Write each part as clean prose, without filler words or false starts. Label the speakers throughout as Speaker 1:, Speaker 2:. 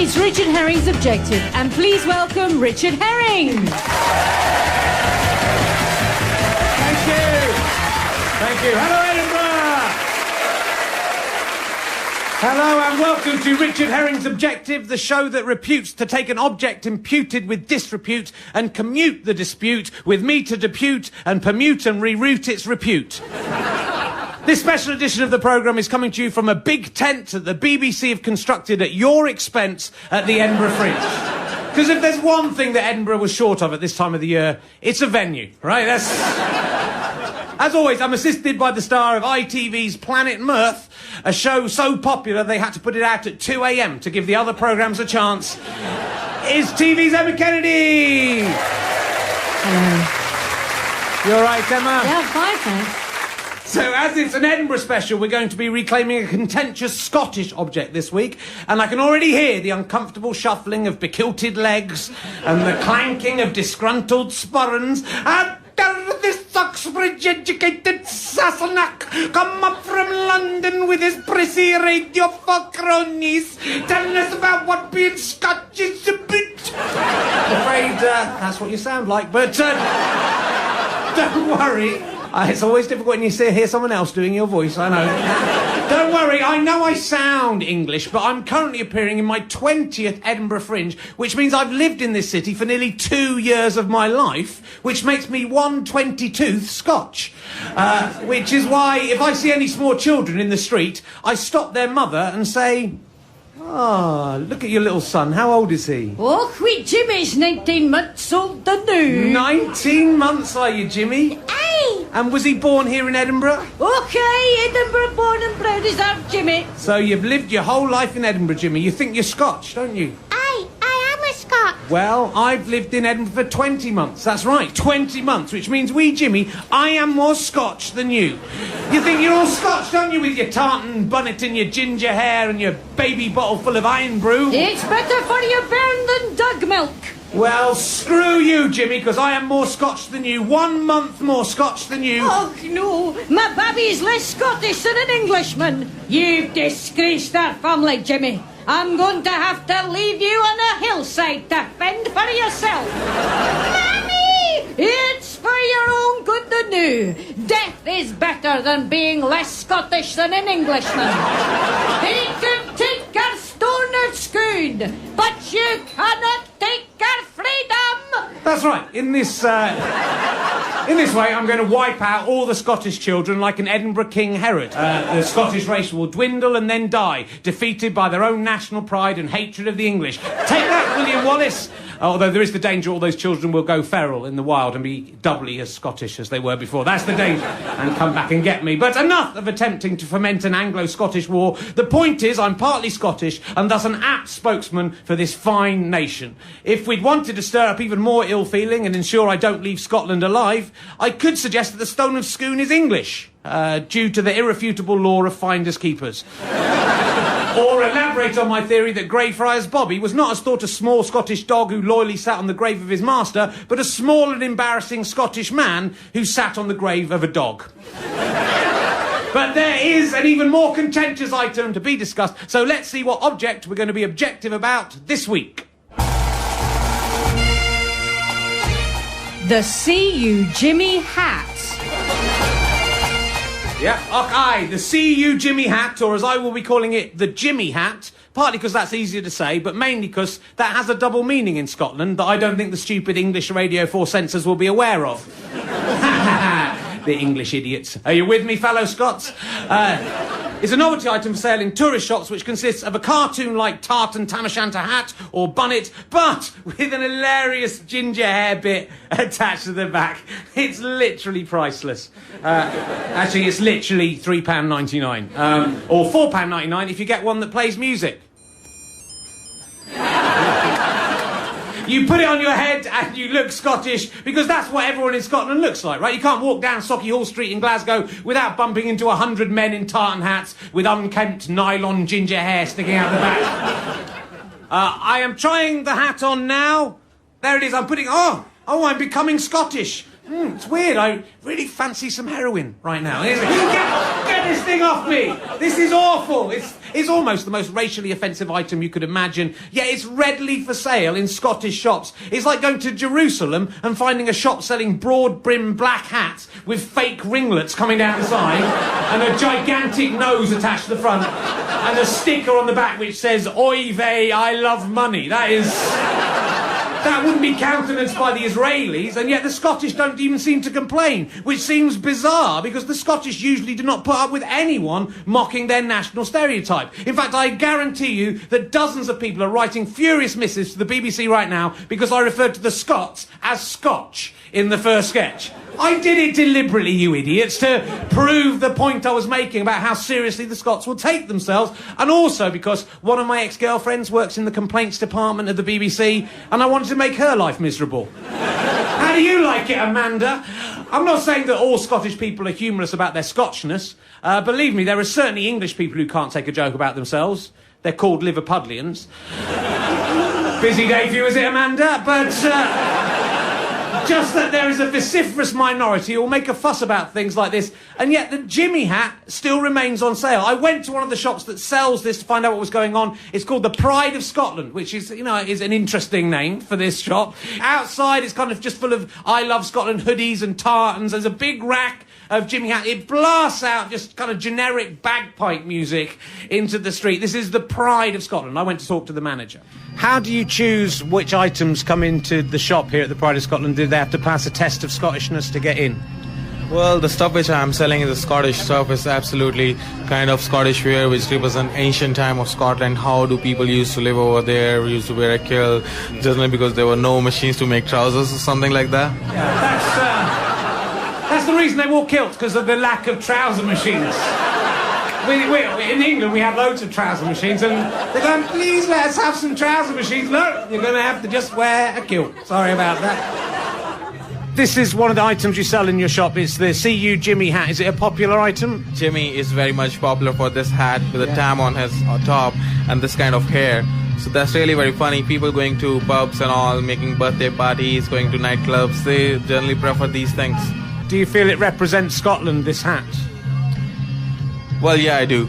Speaker 1: It's Richard Herring's Objective, and please welcome Richard Herring.
Speaker 2: Thank you. Thank you. Hello, Edinburgh. Hello and welcome to Richard Herring's Objective, the show that reputes to take an object imputed with disrepute and commute the dispute with me to depute and permute and reroute its repute. This special edition of the programme is coming to you from a big tent that the BBC have constructed at your expense at the Edinburgh Fringe. Because if there's one thing that Edinburgh was short of at this time of the year, it's a venue, right? As always, I'm assisted by the star of ITV's Planet Mirth, a show so popular they had to put it out at 2 a.m. to give the other programmes a chance. It's TV's Emma Kennedy! Hello. You all right, Emma?
Speaker 1: Yeah, fine, thanks.
Speaker 2: So, as it's an Edinburgh special, we're going to be reclaiming a contentious Scottish object this week, and I can already hear the uncomfortable shuffling of bekilted legs and the clanking of disgruntled sporrans. And this Uxbridge-educated Sassenach come up from London with his prissy radio for cronies, telling us about what being Scotch is about. I'm afraid that's what you sound like, but don't worry. It's always difficult when you hear someone else doing your voice, I know. Don't worry, I know I sound English, but I'm currently appearing in my 20th Edinburgh Fringe, which means I've lived in this city for nearly 2 years of my life, which makes me 1/22th Scotch. Which is why, if I see any small children in the street, I stop their mother and say, "Ah, look at your little son. How old is he?"
Speaker 1: Oh, wait, Jimmy's 19 months old, the new.
Speaker 2: 19 months, are you, Jimmy?
Speaker 1: Aye.
Speaker 2: And was he born here in Edinburgh?
Speaker 1: Okay, Edinburgh born and bred is our Jimmy.
Speaker 2: So you've lived your whole life in Edinburgh, Jimmy. You think you're Scotch, don't you?
Speaker 1: Aye, I am a Scot.
Speaker 2: Well, I've lived in Edinburgh for 20 months. That's right, 20 months, which means Jimmy, I am more Scotch than you. You think you're all Scotch, don't you, with your tartan bonnet and your ginger hair and your baby bottle full of iron brew?
Speaker 1: It's better for your burn than dug milk.
Speaker 2: Well, screw you, Jimmy, because I am more Scotch than you. 1 month more Scotch than you.
Speaker 1: Oh, no. My baby's less Scottish than an Englishman. You've disgraced our family, Jimmy. I'm going to have to leave you on a hillside to fend for yourself. Mammy! It's for your own good to know. Death is better than being less Scottish than an Englishman. He can take our stone of Scoon, but you cannot take our freedom!
Speaker 2: That's right. In this way, I'm going to wipe out all the Scottish children like an Edinburgh King Herod. The Scottish race will dwindle and then die, defeated by their own national pride and hatred of the English. Take that, William Wallace! Although there is the danger all those children will go feral in the wild and be doubly as Scottish as they were before. That's the danger. And come back and get me. But enough of attempting to foment an Anglo-Scottish war. The point is, I'm partly Scottish and thus an apt spokesman for this fine nation. If we'd wanted to stir up even more ill-feeling and ensure I don't leave Scotland alive, I could suggest that the Stone of Scone is English, due to the irrefutable law of finders keepers. Or elaborate on my theory that Greyfriars Bobby was not, as thought, a small Scottish dog who loyally sat on the grave of his master, but a small and embarrassing Scottish man who sat on the grave of a dog. But there is an even more contentious item to be discussed, so let's see what object we're going to be objective about this week.
Speaker 1: The See You Jimmy hat.
Speaker 2: Yeah, aye, the See You Jimmy hat, or as I will be calling it, the Jimmy hat, partly because that's easier to say, but mainly because that has a double meaning in Scotland that I don't think the stupid English Radio 4 censors will be aware of. The English idiots. Are you with me, fellow Scots? It's a novelty item for sale in tourist shops which consists of a cartoon-like tartan tam-o'-shanter hat or bonnet, but with an hilarious ginger hair bit attached to the back. It's literally priceless. Actually, it's literally £3.99. Or £4.99 if you get one that plays music. You put it on your head and you look Scottish, because that's what everyone in Scotland looks like, right? You can't walk down Sauchiehall Street in Glasgow without bumping into 100 men in tartan hats with unkempt nylon ginger hair sticking out the back. I am trying the hat on now. There it is, I'm putting... Oh, I'm becoming Scottish. It's weird. I really fancy some heroin right now. Get this thing off me! This is awful. It's almost the most racially offensive item you could imagine, yet it's readily for sale in Scottish shops. It's like going to Jerusalem and finding a shop selling broad-brimmed black hats with fake ringlets coming down the side and a gigantic nose attached to the front and a sticker on the back which says, "Oy vey, I love money." That wouldn't be countenanced by the Israelis, and yet the Scottish don't even seem to complain, which seems bizarre because the Scottish usually do not put up with anyone mocking their national stereotype. In fact, I guarantee you that dozens of people are writing furious missives to the BBC right now because I referred to the Scots as Scotch in the first sketch. I did it deliberately, you idiots, to prove the point I was making about how seriously the Scots will take themselves, and also because one of my ex-girlfriends works in the complaints department of the BBC, and I wanted to make her life miserable. How do you like it, Amanda? I'm not saying that all Scottish people are humorous about their Scotchness. Believe me, there are certainly English people who can't take a joke about themselves. They're called Liverpudlians. Busy day for you, is it, Amanda? But, just that there is a vociferous minority who will make a fuss about things like this, and yet the Jimmy hat still remains on sale. I went to one of the shops that sells this to find out what was going on. It's called the Pride of Scotland, which is, is an interesting name for this shop. Outside, it's kind of just full of I Love Scotland hoodies and tartans. There's a big rack of Jimmy hat. It blasts out just kind of generic bagpipe music into the street. This is the Pride of Scotland. I went to talk to the manager. How do you choose which items come into the shop here at the Pride of Scotland? Do they have to pass a test of Scottishness to get in?
Speaker 3: Well, the stuff which I'm selling is the Scottish stuff. Is absolutely kind of Scottish wear, which represents ancient time of Scotland. How do people used to live over there? Used to wear a kilt, generally because there were no machines to make trousers or something like that.
Speaker 2: Yeah, that's the reason they wore kilts, because of the lack of trouser machines. In England, we have loads of trouser machines, and they're going, "Please let us have some trouser machines." No, you're going to have to just wear a kilt. Sorry about that. This is one of the items you sell in your shop. It's the CU Jimmy hat. Is it a popular item?
Speaker 3: Jimmy is very much popular for this hat with a tam on his top and this kind of hair. So that's really very funny. People going to pubs and all, making birthday parties, going to nightclubs, they generally prefer these things.
Speaker 2: Do you feel it represents Scotland, this hat?
Speaker 3: Well, yeah, I do.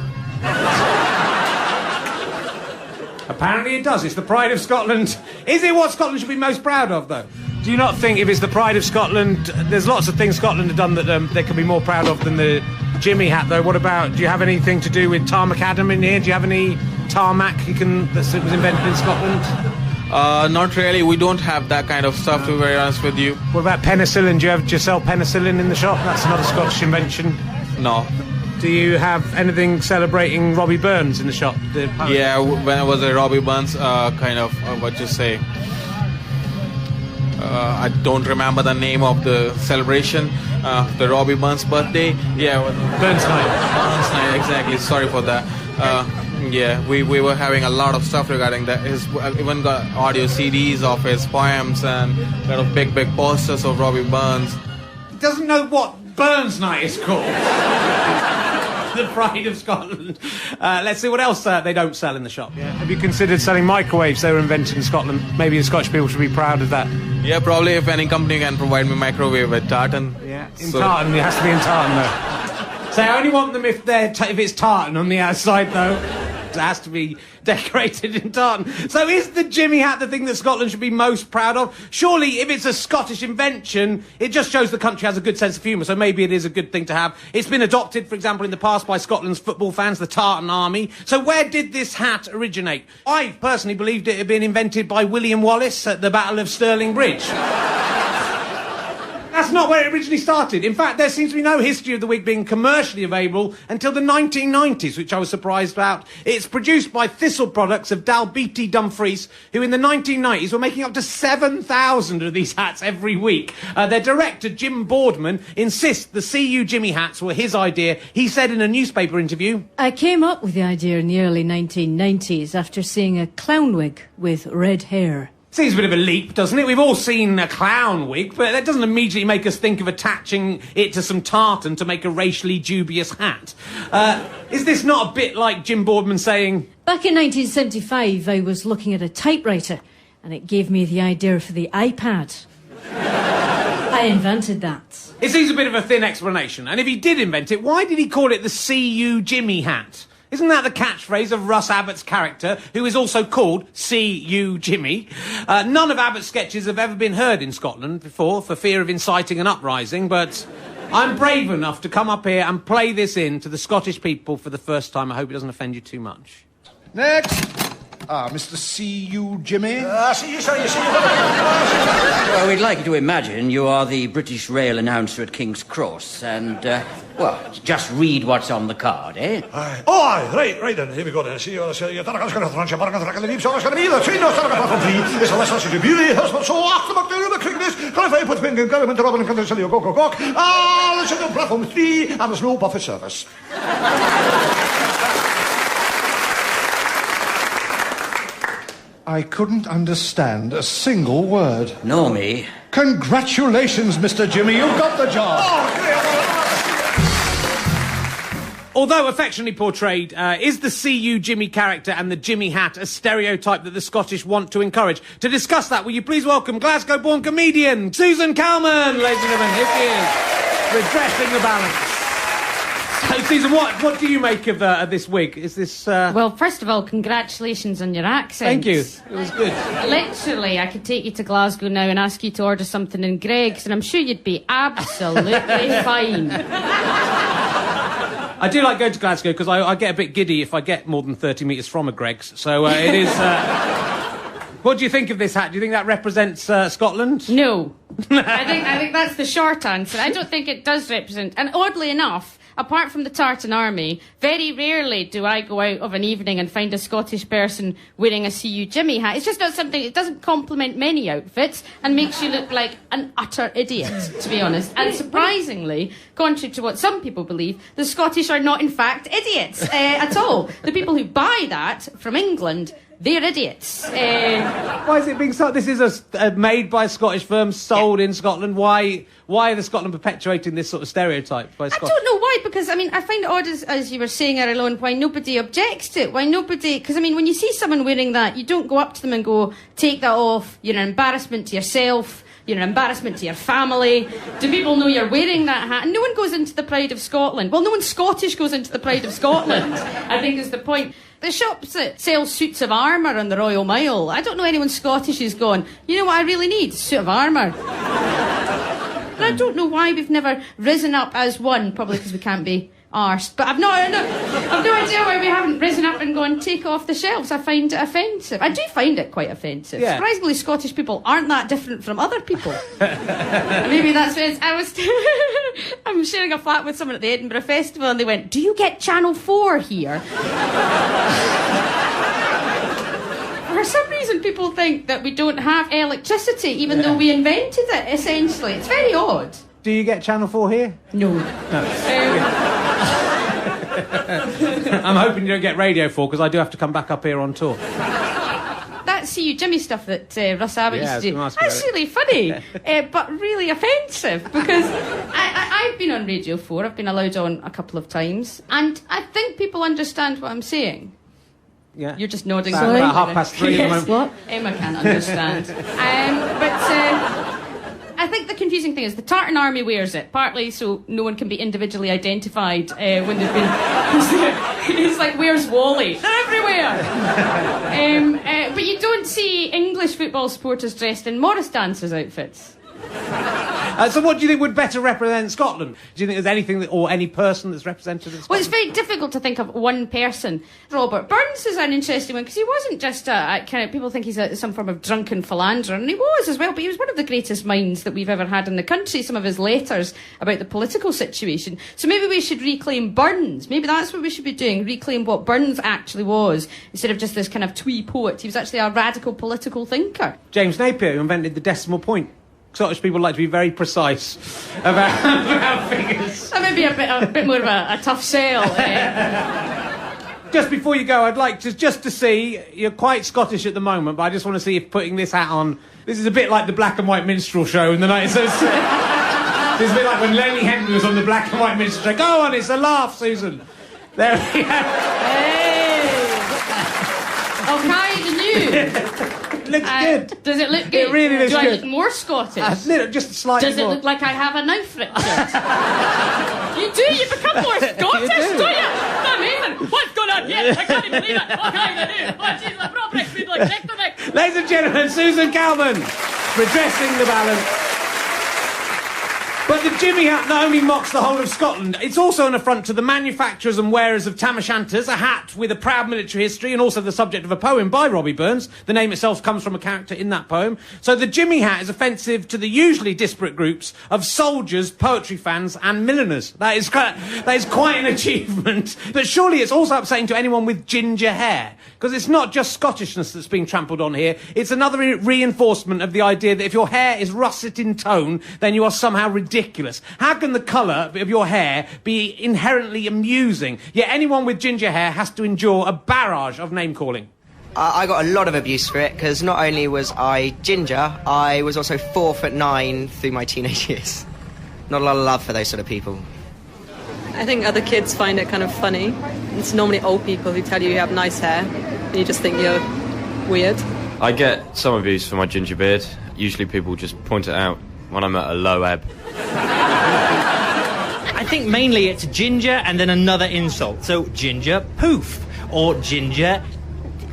Speaker 2: Apparently it does. It's the Pride of Scotland. Is it what Scotland should be most proud of, though? Do you not think if it's the Pride of Scotland, there's lots of things Scotland have done that they can be more proud of than the Jimmy hat, though? What about, do you have anything to do with Tarmac Adam in here? Do you have any tarmac that was invented in Scotland?
Speaker 3: Not really. We don't have that kind of stuff, to be very honest with you.
Speaker 2: What about penicillin? Do you sell penicillin in the shop? That's another Scottish invention.
Speaker 3: No.
Speaker 2: Do you have anything celebrating Robbie Burns in the shop?
Speaker 3: Yeah, when I was at Robbie Burns, I don't remember the name of the celebration, the Robbie Burns birthday. Yeah,
Speaker 2: Burns Night.
Speaker 3: Burns Night, exactly. Sorry for that. Yeah, we were having a lot of stuff regarding that. He's even got audio CDs of his poems and kind of big posters of Robbie Burns.
Speaker 2: He doesn't know what Burns Night is called. The Pride of Scotland. Let's see what else they don't sell in the shop. Yeah. Have you considered selling microwaves? They were invented in Scotland. Maybe the Scottish people should be proud of that.
Speaker 3: Yeah, probably if any company can provide me microwave at Tartan.
Speaker 2: Yeah, tartan. It has to be in tartan, though. So I only want them if it's tartan on the outside, though. It has to be decorated in tartan. So is the Jimmy hat the thing that Scotland should be most proud of? Surely, if it's a Scottish invention, it just shows the country has a good sense of humour, so maybe it is a good thing to have. It's been adopted, for example, in the past by Scotland's football fans, the Tartan Army. So where did this hat originate? I personally believed it had been invented by William Wallace at the Battle of Stirling Bridge. That's not where it originally started. In fact, there seems to be no history of the wig being commercially available until the 1990s, which I was surprised about. It's produced by Thistle Products of Dalbeattie Dumfries, who in the 1990s were making up to 7,000 of these hats every week. Their director, Jim Boardman, insists the CU Jimmy hats were his idea. He said in a newspaper interview,
Speaker 1: "I came up with the idea in the early 1990s after seeing a clown wig with red hair."
Speaker 2: Seems a bit of a leap, doesn't it? We've all seen a clown wig, but that doesn't immediately make us think of attaching it to some tartan to make a racially dubious hat. Is this not a bit like Jim Boardman saying,
Speaker 1: "Back in 1975, I was looking at a typewriter, and it gave me the idea for the iPad." I invented that.
Speaker 2: It seems a bit of a thin explanation, and if he did invent it, why did he call it the C.U. Jimmy hat? Isn't that the catchphrase of Russ Abbott's character, who is also called C.U. Jimmy? None of Abbott's sketches have ever been heard in Scotland before, for fear of inciting an uprising, but I'm brave enough to come up here and play this in to the Scottish people for the first time. I hope it doesn't offend you too much.
Speaker 4: Next. Mr. C.U. Jimmy.
Speaker 5: See you. Well, we'd like you to imagine you are the British Rail announcer at King's Cross, and, well, just read what's on the card, eh?
Speaker 6: Aye, right then, here we go then. See you, it's a less such a beauty, so after the crickness, qualify put pin, government, Robin, and Consilio, go. Let's do platform 3, and there's no buffet service.
Speaker 4: I couldn't understand a single word.
Speaker 5: Nor me.
Speaker 4: Congratulations, Mr. Jimmy, you've got the job.
Speaker 2: Although affectionately portrayed, is the C.U. Jimmy character and the Jimmy hat a stereotype that the Scottish want to encourage? To discuss that, will you please welcome Glasgow-born comedian Susan Calman, ladies and gentlemen. Here she is, redressing the balance. So, Susan, what do you make of this wig? Is this...
Speaker 1: Well, first of all, congratulations on your accent.
Speaker 2: Thank you. It was good.
Speaker 1: Literally, I could take you to Glasgow now and ask you to order something in Greggs, and I'm sure you'd be absolutely fine.
Speaker 2: I do like going to Glasgow because I get a bit giddy if I get more than 30 metres from a Greggs. So it is... What do you think of this hat? Do you think that represents Scotland?
Speaker 1: No. I think that's the short answer. I don't think it does represent... And oddly enough, apart from the Tartan Army, very rarely do I go out of an evening and find a Scottish person wearing a C.U. Jimmy hat. It's just not something... It doesn't complement many outfits and makes you look like an utter idiot, to be honest. And surprisingly, contrary to what some people believe, the Scottish are not, in fact, idiots at all. The people who buy that from England... They're idiots.
Speaker 2: Why is it being sold? This is a made by a Scottish firm, sold in Scotland. Why are the Scotland perpetuating this sort of stereotype by Scotland?
Speaker 1: I don't know why, because, I mean, I find it odd, as you were saying earlier on, why nobody objects to it. Why nobody... Because, I mean, when you see someone wearing that, you don't go up to them and go, take that off, you're an embarrassment to yourself, you're an embarrassment to your family. Do people know you're wearing that hat? And no one goes into the Pride of Scotland. Well, no one Scottish goes into the Pride of Scotland, I think is the point. The shops that sell suits of armour on the Royal Mile, I don't know anyone Scottish who's gone, you know what I really need? A suit of armour. And I don't know why we've never risen up as one, probably because we can't be arsed. But I've no idea why we haven't risen up and gone, take off the shelves. I find it offensive. I do find it quite offensive.
Speaker 2: Yeah.
Speaker 1: Surprisingly, Scottish people aren't that different from other people. Maybe that's what it's... I'm sharing a flat with someone at the Edinburgh Festival and they went, do you get Channel 4 here? For some reason, people think that we don't have electricity, even though we invented it, essentially. It's very odd.
Speaker 2: Do you get Channel 4 here?
Speaker 1: No.
Speaker 2: I'm hoping you don't get Radio 4, because I do have to come back up here on tour.
Speaker 1: That C.U. Jimmy stuff that Russ Abbott used to do,
Speaker 2: that's
Speaker 1: really funny, but really offensive, because I've been on Radio 4, I've been allowed on a couple of times, and I think people understand what I'm saying.
Speaker 2: Yeah.
Speaker 1: You're just nodding.
Speaker 2: About 3:30
Speaker 1: yes.
Speaker 2: at the moment.
Speaker 1: What? Emma can't understand. I think the confusing thing is the Tartan Army wears it, partly so no one can be individually identified when they've been... It's like, where's Wally? They're everywhere! But you don't see English football supporters dressed in Morris dancers' outfits.
Speaker 2: So what do you think would better represent Scotland? Do you think there's anything or any person that's represented in Scotland?
Speaker 1: Well, it's very difficult to think of one person. Robert Burns is an interesting one because he wasn't just a kind of... People think he's some form of drunken philanderer, and he was as well, but he was one of the greatest minds that we've ever had in the country. Some of his letters about the political situation. So maybe we should reclaim Burns. Maybe that's what we should be doing, reclaim what Burns actually was, instead of just this kind of twee poet. He was actually a radical political thinker.
Speaker 2: James Napier, who invented the decimal point. Scottish people like to be very precise about figures.
Speaker 1: That may be a bit more of a tough sell.
Speaker 2: Just before you go, I'd like to see, you're quite Scottish at the moment, but I just want to see if putting this hat on, this is a bit like the black and white minstrel show in the 19th century. It's a bit like when Lenny Henry was on the black and white minstrel show. Go on, it's a laugh, Susan. There we go.
Speaker 1: Hey! Oh, Kai the New.
Speaker 2: It looks good.
Speaker 7: Does it look good?
Speaker 2: It really looks
Speaker 7: Do I
Speaker 2: good.
Speaker 7: look more Scottish?
Speaker 2: Just slightly
Speaker 7: Does it
Speaker 2: more.
Speaker 7: look like I have a knife, Richard? You do? You become more Scottish,
Speaker 2: do.
Speaker 7: don't you? Amazing. What's going on here? I can't even believe it. What can I do? Oh, jeez, my bro breaks me like neck to neck.
Speaker 2: Ladies and gentlemen, Susan Calman, redressing the balance. But the Jimmy hat not only mocks the whole of Scotland, it's also an affront to the manufacturers and wearers of tam o' shanters, a hat with a proud military history and also the subject of a poem by Robbie Burns. The name itself comes from a character in that poem. So the Jimmy hat is offensive to the usually disparate groups of soldiers, poetry fans and milliners. That is quite an achievement. But surely it's also upsetting to anyone with ginger hair. Because it's not just Scottishness that's being trampled on here. It's another reinforcement of the idea that if your hair is russet in tone, then you are somehow ridiculous. How can the colour of your hair be inherently amusing? Yet anyone with ginger hair has to endure a barrage of name-calling.
Speaker 8: I got a lot of abuse for it, because not only was I ginger, I was also 4'9" through my teenage years. Not a lot of love for those sort of people.
Speaker 9: I think other kids find it kind of funny. It's normally old people who tell you have nice hair, and you just think you're weird.
Speaker 10: I get some abuse for my ginger beard. Usually people just point it out when I'm at a low ebb.
Speaker 11: I think mainly it's ginger and then another insult. So ginger poof, or ginger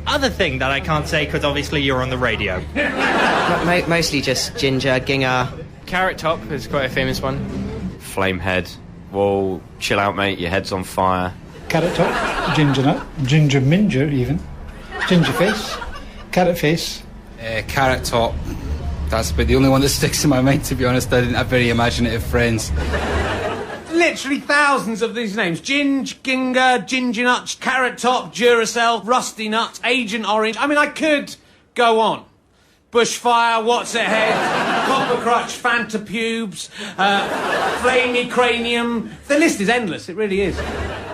Speaker 11: other thing that I can't say because obviously you're on the radio.
Speaker 8: Mostly just ginger, ginger.
Speaker 10: Carrot top is quite a famous one. Flame head. Whoa, chill out, mate, your head's on fire.
Speaker 12: Carrot top, ginger nut, ginger minger even, ginger face, carrot face.
Speaker 13: Carrot top. That's about the only one that sticks in my mind, to be honest. I didn't have very imaginative friends.
Speaker 2: Literally thousands of these names. Ginge, Ginger, Ginger Nuts, Carrot Top, Duracell, Rusty Nuts, Agent Orange. I mean, I could go on. Bushfire, What's It Head, Copper Crutch, Fanta Pubes, Flamey Cranium. The list is endless, it really is.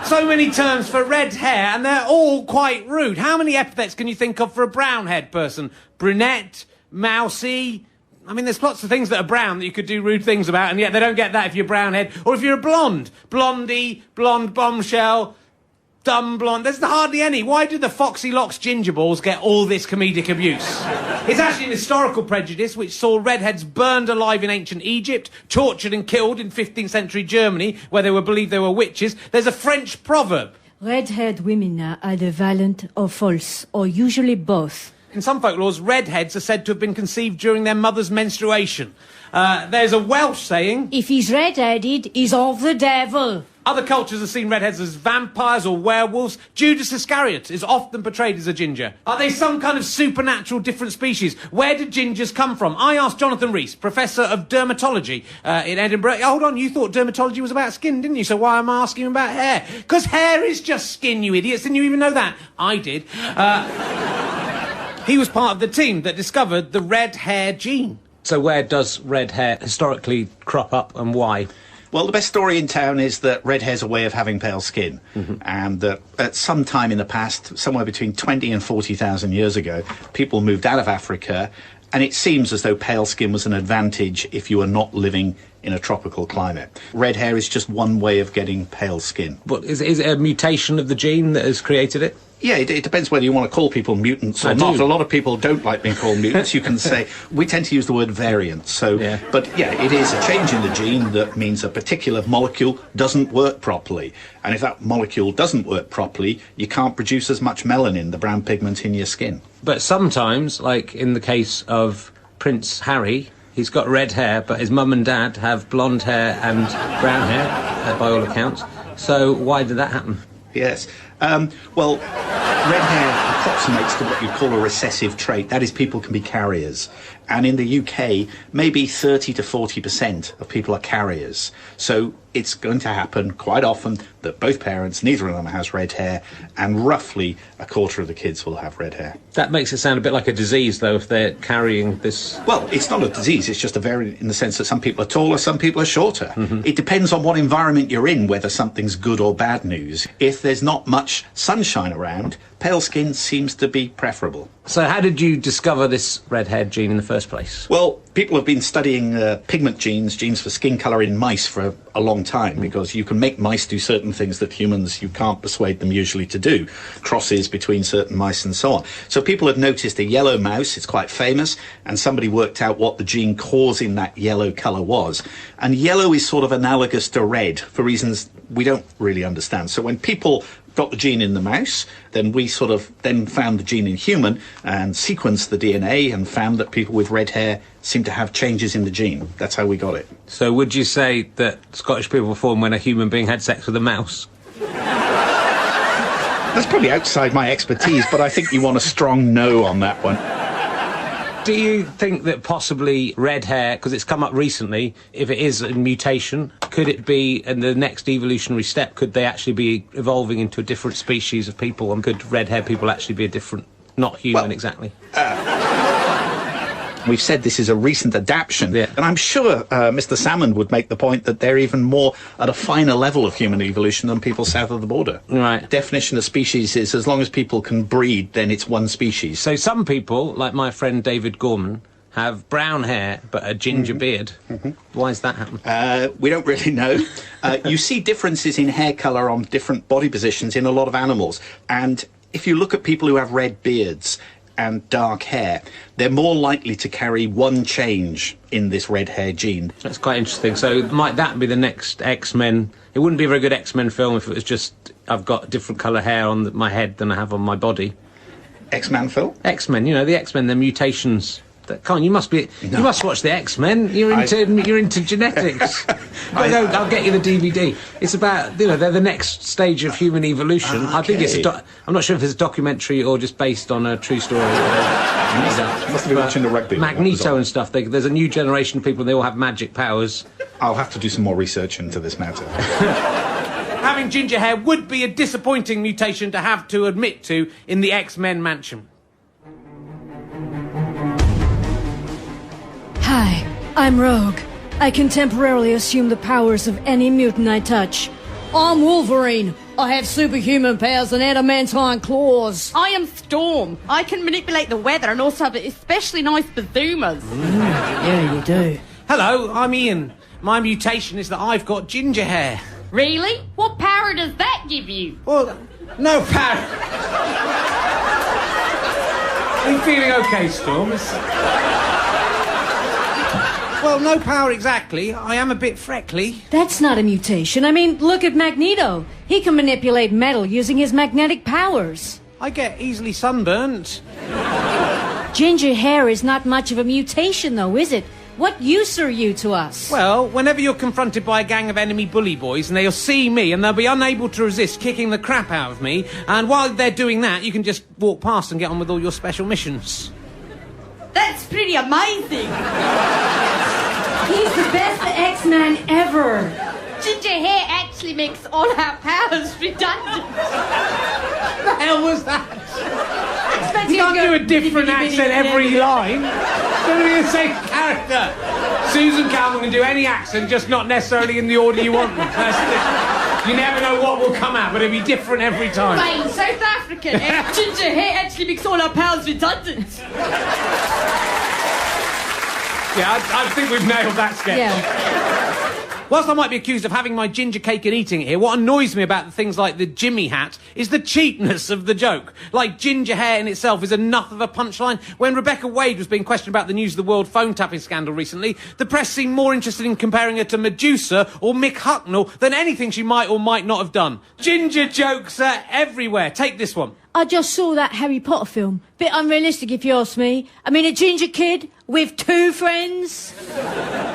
Speaker 2: So many terms for red hair, and they're all quite rude. How many epithets can you think of for a brown-haired person? Brunette, mousy. I mean, there's lots of things that are brown that you could do rude things about, and yet they don't get that if you're brown-haired. Or if you're a blonde. Blondie, blonde bombshell, dumb blonde. There's hardly any. Why do the Foxy Locks ginger balls get all this comedic abuse? It's actually an historical prejudice which saw redheads burned alive in ancient Egypt, tortured and killed in 15th century Germany, where they were believed they were witches. There's a French proverb.
Speaker 14: Red-haired women are either violent or false, or usually both.
Speaker 2: In some folklores, redheads are said to have been conceived during their mother's menstruation. There's a Welsh saying...
Speaker 14: If he's red-headed, he's of the devil.
Speaker 2: Other cultures have seen redheads as vampires or werewolves. Judas Iscariot is often portrayed as a ginger. Are they some kind of supernatural different species? Where did gingers come from? I asked Jonathan Rees, Professor of Dermatology in Edinburgh. Hold on, you thought dermatology was about skin, didn't you? So why am I asking about hair? Because hair is just skin, you idiots. Didn't you even know that? I did. He was part of the team that discovered the red hair gene.
Speaker 15: So where does red hair historically crop up and why?
Speaker 16: Well, the best story in town is that red hair's a way of having pale skin, and that at some time in the past, somewhere between 20 and 40,000 years ago, people moved out of Africa, and it seems as though pale skin was an advantage if you were not living in a tropical climate. Red hair is just one way of getting pale skin.
Speaker 15: But is it a mutation of the gene that has created it?
Speaker 16: Yeah, it depends whether you want to call people mutants or not. A lot of people don't like being called mutants. You can say, we tend to use the word variant. So, but yeah, it is a change in the gene that means a particular molecule doesn't work properly. And if that molecule doesn't work properly, you can't produce as much melanin, the brown pigment in your skin.
Speaker 15: But sometimes, like in the case of Prince Harry, he's got red hair, but his mum and dad have blonde hair and brown hair, by all accounts. So why did that happen?
Speaker 16: Yes. Well, red hair approximates to what you'd call a recessive trait. That is, people can be carriers. And in the UK, maybe 30 to 40% of people are carriers. So it's going to happen quite often that both parents, neither of them has red hair, and roughly a quarter of the kids will have red hair.
Speaker 15: That makes it sound a bit like a disease, though, if they're carrying this...
Speaker 16: Well, it's not a disease, it's just a variant in the sense that some people are taller, some people are shorter. It depends on what environment you're in, whether something's good or bad news. If there's not much sunshine around, pale skin seems to be preferable.
Speaker 15: So how did you discover this red-haired gene in the first place?
Speaker 16: Well, people have been studying pigment genes for skin colour in mice for a long time, because you can make mice do certain things that humans, you can't persuade them usually to do. Crosses between certain mice and so on. So people had noticed a yellow mouse, it's quite famous, and somebody worked out what the gene causing that yellow colour was. And yellow is sort of analogous to red for reasons we don't really understand. So when people got the gene in the mouse, then we sort of then found the gene in human and sequenced the DNA and found that people with red hair seem to have changes in the gene. That's how we got it.
Speaker 15: So would you say that Scottish people were formed when a human being had sex with a mouse?
Speaker 16: That's probably outside my expertise, but I think you want a strong no on that one.
Speaker 15: Do you think that possibly red hair, because it's come up recently, if it is a mutation, could it be in the next evolutionary step, could they actually be evolving into a different species of people, and could red-haired people actually be a different, not human exactly?
Speaker 16: We've said this is a recent adaptation, and I'm sure Mr. Salmond would make the point that they're even more at a finer level of human evolution than people south of the border.
Speaker 15: Right.
Speaker 16: Definition of species is as long as people can breed, then it's one species.
Speaker 15: So some people, like my friend David Gorman, have brown hair but a ginger beard. Why does that happen?
Speaker 16: We don't really know. You see differences in hair colour on different body positions in a lot of animals, and if you look at people who have red beards and dark hair, they're more likely to carry one change in this red hair gene.
Speaker 15: That's quite interesting. So might that be the next X-Men? It wouldn't be a very good X-Men film if it was just I've got different colour hair on my head than I have on my body.
Speaker 16: X-Men film?
Speaker 15: X-Men, you know, the X-Men, the mutations. Come on, you must watch the X-Men. You're into genetics. I'll get you the DVD. It's about, you know, they're the next stage of human evolution. Okay. I think it's I'm not sure if it's a documentary or just based on a true story.
Speaker 16: Must be watching the rugby.
Speaker 15: Magneto and stuff. There's a new generation of people, and they all have magic powers.
Speaker 16: I'll have to do some more research into this matter.
Speaker 2: Having ginger hair would be a disappointing mutation to have to admit to in the X-Men mansion.
Speaker 14: Hi, I'm Rogue. I can temporarily assume the powers of any mutant I touch. I'm Wolverine. I have superhuman powers and adamantine claws.
Speaker 1: I am Storm. I can manipulate the weather and also have especially nice bazoomas.
Speaker 14: Yeah, you do.
Speaker 2: Hello, I'm Ian. My mutation is that I've got ginger hair.
Speaker 1: Really? What power does that give you?
Speaker 2: Well, no power. Are you feeling okay, Storm? Well, no power exactly. I am a bit freckly.
Speaker 14: That's not a mutation. I mean, look at Magneto. He can manipulate metal using his magnetic powers.
Speaker 2: I get easily sunburnt.
Speaker 14: Ginger hair is not much of a mutation, though, is it? What use are you to us?
Speaker 2: Well, whenever you're confronted by a gang of enemy bully boys and they'll see me and they'll be unable to resist kicking the crap out of me, and while they're doing that, you can just walk past and get on with all your special missions.
Speaker 1: That's pretty amazing.
Speaker 14: He's the best X-Man ever.
Speaker 1: Ginger hair actually makes all our powers redundant.
Speaker 2: What the hell was that? You can't do a different accent every line. It's going to be the same character. Susan Calvin can do any accent, just not necessarily in the order you want them. You never know what will come out, but it'll be different every time.
Speaker 1: Right, South African. Ginger hair actually makes all our powers redundant.
Speaker 2: Yeah, I think we've nailed that sketch.
Speaker 14: Yeah.
Speaker 2: Whilst I might be accused of having my ginger cake and eating it here, what annoys me about things like the Jimmy hat is the cheapness of the joke. Like, ginger hair in itself is enough of a punchline. When Rebecca Wade was being questioned about the News of the World phone tapping scandal recently, the press seemed more interested in comparing her to Medusa or Mick Hucknall than anything she might or might not have done. Ginger jokes are everywhere. Take this one.
Speaker 14: I just saw that Harry Potter film. Bit unrealistic, if you ask me. I mean, a ginger kid with two friends.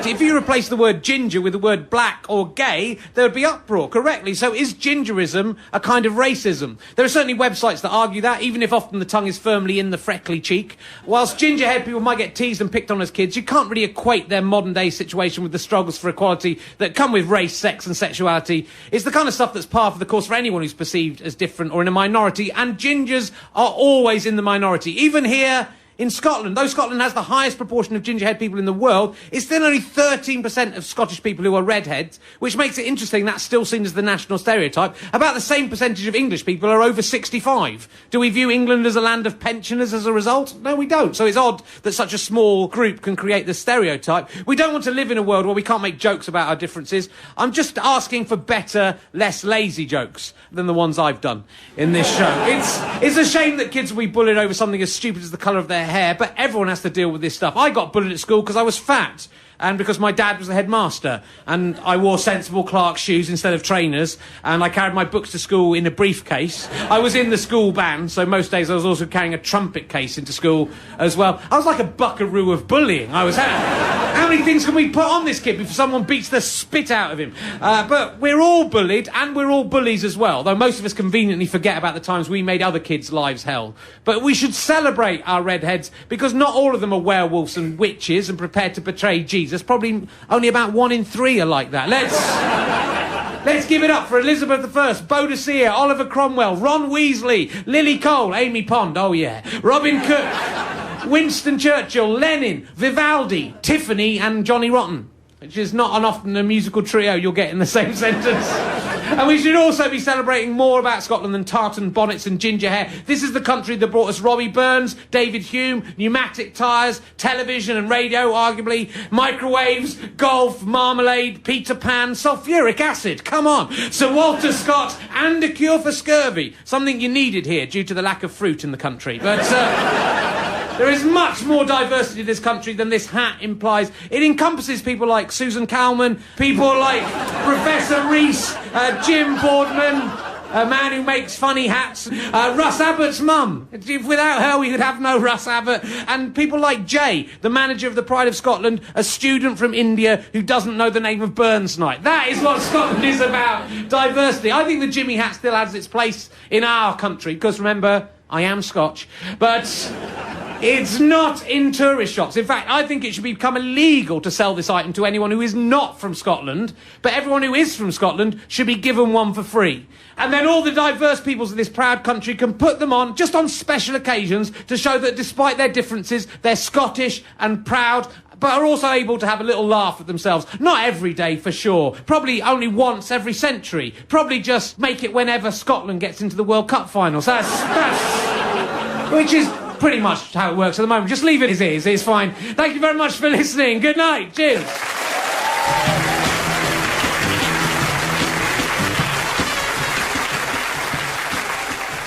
Speaker 2: If you replace the word ginger with the word black or gay, there would be uproar, correctly. So is gingerism a kind of racism? There are certainly websites that argue that, even if often the tongue is firmly in the freckly cheek. Whilst gingerhead people might get teased and picked on as kids, you can't really equate their modern-day situation with the struggles for equality that come with race, sex and sexuality. It's the kind of stuff that's par for the course for anyone who's perceived as different or in a minority, and gingers are always in the minority. Even here in Scotland. Though Scotland has the highest proportion of ginger-haired people in the world, it's still only 13% of Scottish people who are redheads, which makes it interesting that's still seen as the national stereotype. About the same percentage of English people are over 65. Do we view England as a land of pensioners as a result? No, we don't. So it's odd that such a small group can create the stereotype. We don't want to live in a world where we can't make jokes about our differences. I'm just asking for better, less lazy jokes than the ones I've done in this show. It's a shame that kids will be bullied over something as stupid as the colour of their hair, but everyone has to deal with this stuff. I got bullied at school because I was fat, and because my dad was the headmaster, and I wore sensible Clark shoes instead of trainers, and I carried my books to school in a briefcase. I was in the school band, so most days I was also carrying a trumpet case into school as well. I was like a buckaroo of bullying. How many things can we put on this kid before someone beats the spit out of him? But we're all bullied, and we're all bullies as well, though most of us conveniently forget about the times we made other kids' lives hell. But we should celebrate our redheads, because not all of them are werewolves and witches and prepared to betray Jesus. Probably only about 1 in 3 are like that. Let's give it up for Elizabeth I, Boadicea, Oliver Cromwell, Ron Weasley, Lily Cole, Amy Pond, oh yeah, Robin Cook, Winston Churchill, Lenin, Vivaldi, Tiffany and Johnny Rotten, which is not often a musical trio you'll get in the same sentence. And we should also be celebrating more about Scotland than tartan bonnets and ginger hair. This is the country that brought us Robbie Burns, David Hume, pneumatic tyres, television and radio, arguably, microwaves, golf, marmalade, Peter Pan, sulphuric acid, come on, Sir Walter Scott, and a cure for scurvy, something you needed here due to the lack of fruit in the country. But there is much more diversity in this country than this hat implies. It encompasses people like Susan Calman, people like Professor Rees, Jim Boardman, a man who makes funny hats, Russ Abbott's mum. Without her, we could have no Russ Abbott. And people like Jay, the manager of the Pride of Scotland, a student from India who doesn't know the name of Burns Night. That is what Scotland is about, diversity. I think the Jimmy hat still has its place in our country, because remember, I am Scotch. But it's not in tourist shops. In fact, I think it should become illegal to sell this item to anyone who is not from Scotland, but everyone who is from Scotland should be given one for free. And then all the diverse peoples of this proud country can put them on, just on special occasions, to show that despite their differences, they're Scottish and proud, but are also able to have a little laugh at themselves. Not every day, for sure. Probably only once every century. Probably just make it whenever Scotland gets into the World Cup finals. Which is pretty much how it works at the moment. Just leave it as it is. It's fine. Thank you very much for listening. Good night. Cheers.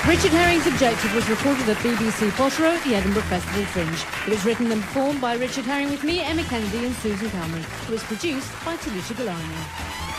Speaker 14: Richard Herring's Objective was recorded at BBC Potterrow at the Edinburgh Festival Fringe. It was written and performed by Richard Herring with me, Emma Kennedy and Susan Calman. It was produced by Talisha Galani.